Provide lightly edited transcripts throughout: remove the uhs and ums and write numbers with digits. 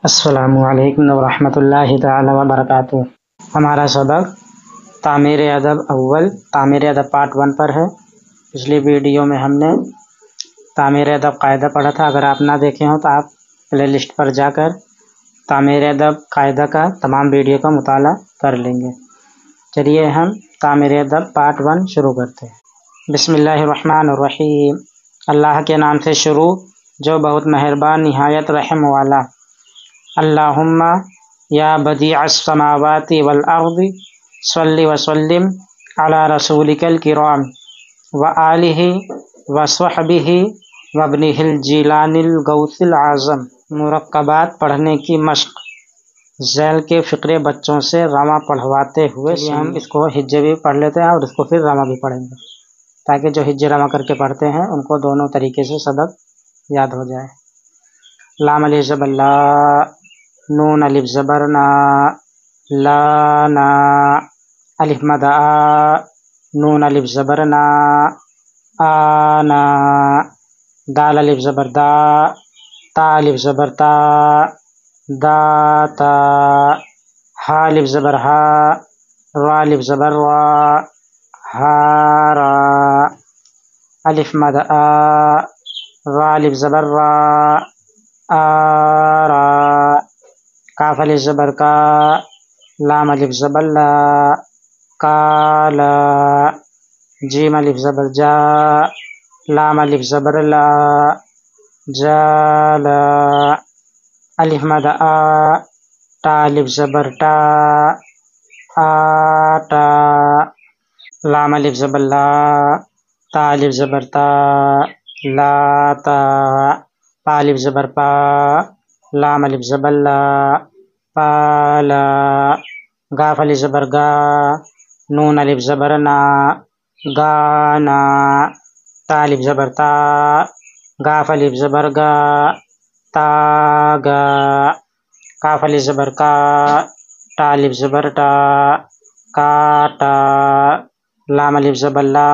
السلام علیکم ورحمۃ اللہ تعالی وبرکاتہ۔ ہمارا سبق تعمیر ادب اول تعمیر ادب پارٹ 1 پر ہے۔ پچھلی ویڈیو میں ہم نے تعمیر ادب قاعدہ پڑھا تھا۔ اگر آپ نہ دیکھے ہوں تو آپ پلے لسٹ پر جا کر تعمیر ادب قاعدہ کا تمام ویڈیو کا مطالعہ کر لیں گے۔ چلیے ہم تعمیر ادب پارٹ 1 شروع کرتے ہیں۔ بسم اللہ الرحمن الرحیم۔ اللہ کے نام سے شروع جو بہت مہربان نہایت رحم والا۔ اللہم یا بدیع السماوات والارض صلی وسلم علی رسولک الکرام وآلہ وصحبہ وابنہ الجیلان الغوث العظم۔ مرکبات پڑھنے کی مشق۔ ذیل کے فقرے بچوں سے رواں پڑھواتے ہوئے ہم اس کو ہجے بھی پڑھ لیتے ہیں اور اس کو پھر رواں بھی پڑھیں گے، تاکہ جو ہجے رواں کر کے پڑھتے ہیں ان کو دونوں طریقے سے سبق یاد ہو جائے۔ لام الف زبر لا، نون الف زبر نا، لانا، الف مد آ، نون الف زبر نا، آنا، دال الف زبر دا، تا الف زبر تا، داتا، ہا الف زبر ہا، را الف زبر را، ہارا، الف مد آ، را الف زبر را، آرا، کاف الف زبر کا، لام الف زبر لا، کالا، جیم الف زبر جا، لام الف زبر لا، جالا، الف مد آ، تا الف زبر تا، آٹا، لام الف زبر لا، تا الف زبر تا، لاتا، پا الف زبر پا، لام الف زبر لا، پالا، گاف الف زبر گا، نون الف زبر نا، گانا، تا الف زبر تا، گاف الف زبر گا، تاگا، کاف الف زبر کا، تا الف زبر تا، کاٹا، لام الف زبر لا،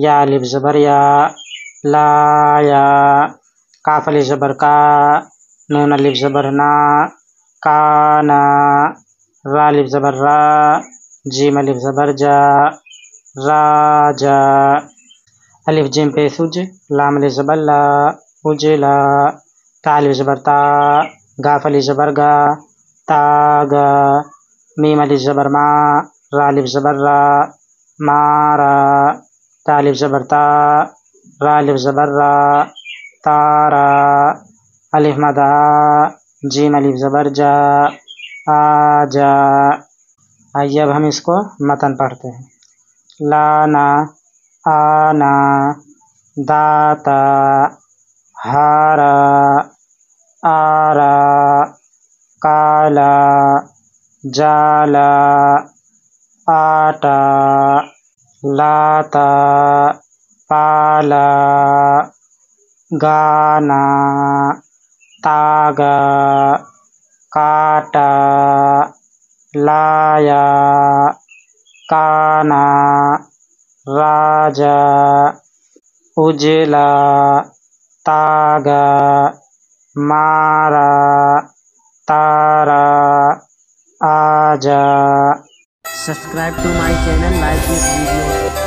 یا الف زبر یا، لایا، کاف الف زبر کا، نون الف زبر نا، کانا، را الف زبر را، جیم الف زبر جا، راجا، الف جیم پیش اج، لام الف زبر لا، اجلا، تا الف زبر تا، گاف الف زبر گا، تاگا، میم الف زبر ما، را الف زبر را، مارا، تا الف زبر تا، را الف زبر را، تارا، الف مد آ، جیم الف زبر جا، آجا۔ آئیے اب ہم اس کو متن پڑھتے ہیں۔ لانا، آنا، داتا، ہارا، آرا، کالا، جالا، آٹا، لاتا، پالا، گانا، تاگا، کاٹا، لایا، کانا، راجا، اجلا، تاگا، مارا، تارا، آجا۔ Subscribe to my channel, like this video.